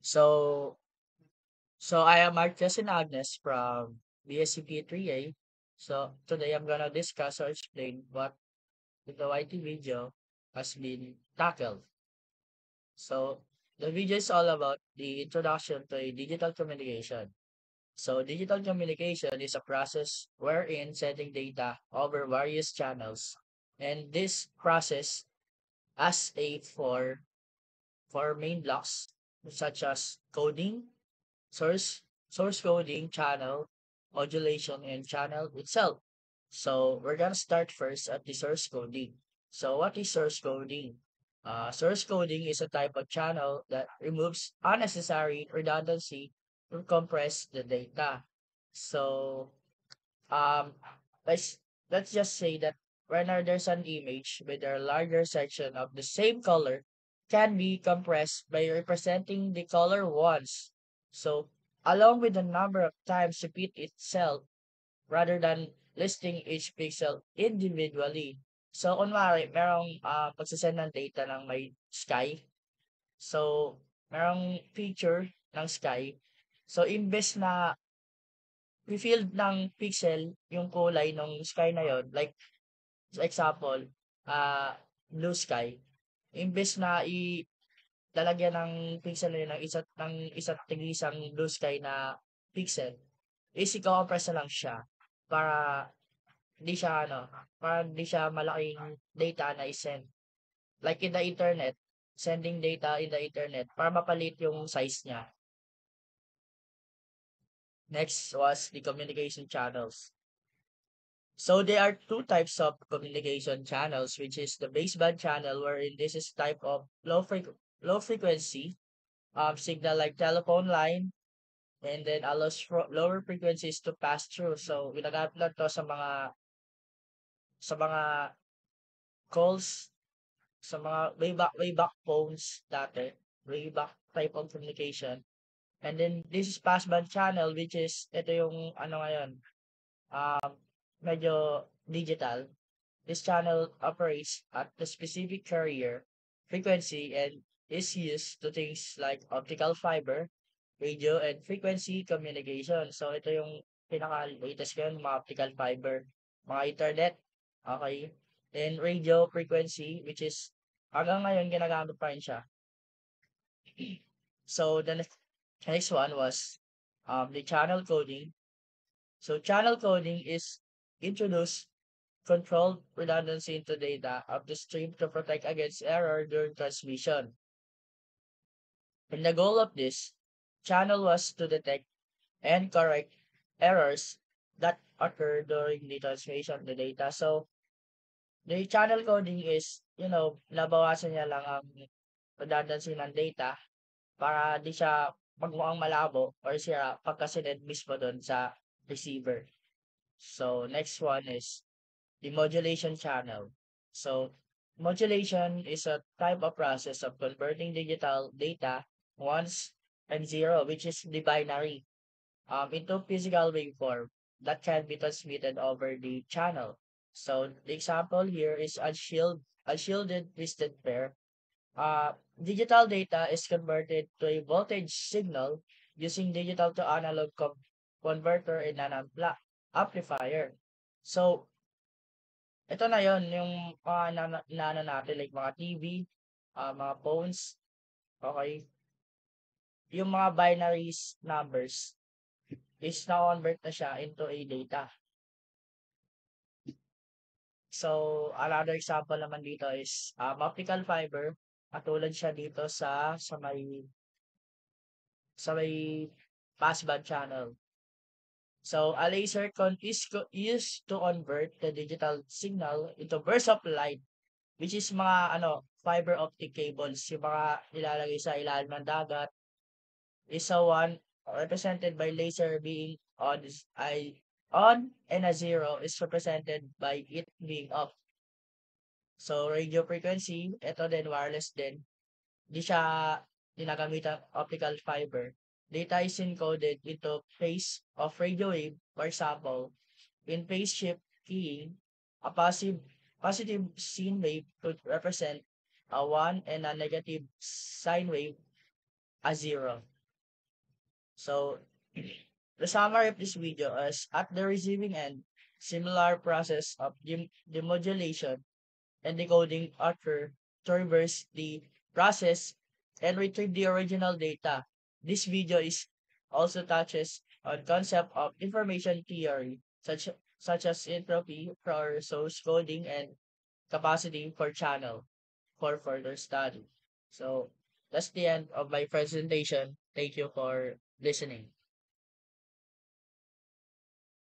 So, so I am Marquez and Agnes from BSCP 3A. So today I'm gonna discuss or explain what the YT video has been tackled. So the video is all about the introduction to a digital communication. So digital communication is a process wherein sending data over various channels, and this process has a four main blocks such as coding, source source coding, channel modulation, and channel itself. So we're gonna start first at the source coding. So what is source coding? Source coding is a type of channel that removes unnecessary redundancy to compress the data. So um, let's let's just say that whenever there's an image with a larger section of the same color can be compressed by representing the color once. So along with the number of times repeat itself rather than listing each pixel individually. So kunwari, merong pagsasend ng data ng may sky. So merong picture ng sky. So imbes na fi-field ng pixel yung kulay ng sky na yon, like sa example, ah, blue sky, imbes na lalagyan ng pixel na yun ng isa't tig-isang blue sky na pixel, is iko-compress na lang siya para hindi siya ano, para hindi siya malaking data na i-send. Like in the internet, sending data in the internet para mapalit yung size niya. Next was the communication channels. So there are two types of communication channels, which is the baseband channel, wherein this is type of low frequency signal like telephone line, and then allows lower frequencies to pass through. So ginagamit lang to sa mga calls, sa mga way back phones dati, way back type of communication. And then this is passband channel, which is ito yung ano ngayon, um medyo digital. This channel operates at the specific carrier frequency and is used to things like optical fiber, radio, and frequency communication. So ito yung pinaka-latest ngayon, mga optical fiber, mga Ethernet, okay? And radio frequency, which is hanggang ngayon ginagamit pa rin siya. So the next one was the channel coding. So channel coding is introduced controlled redundancy into data of the stream to protect against error during transmission. And the goal of this channel was to detect and correct errors that occur during the transmission of the data. So the channel coding is, nabawasan niya lang ang redundancy ng data para di siya magmukhang malabo or sira pagka sinend mismo doon sa receiver. So next one is the modulation channel. So, modulation is a type of process of converting digital data ones and zero, which is the binary, into physical waveform that can be transmitted over the channel. So, the example here is unshielded twisted pair. Digital data is converted to a voltage signal using digital to analog converter and an amplifier. So, ito na yon yung mga inaano natin like mga TV, mga phones, okay? Yung mga binaries numbers is na-convert na siya into a data. So, another example naman dito is optical fiber. Katulad siya dito sa may passband channel. So, a laser is used to convert the digital signal into bursts of light, which is mga fiber optic cables, yung mga nilalagay sa ilalim ng dagat. Isa one represented by laser being on and a zero is represented by it being off. So radio frequency, ito din wireless din. Di siya ginagamit ang optical fiber. Data is encoded into phase of radio wave. For example, in phase shift keying, a positive sine wave could represent a 1 and a negative sine wave a 0. So the summary of this video is at the receiving end, similar process of demodulation and decoding occur to reverse the process and retrieve the original data. This video is also touches on concept of information theory, such as entropy for source coding and capacity for channel for further study. So that's the end of my presentation. Thank you for listening.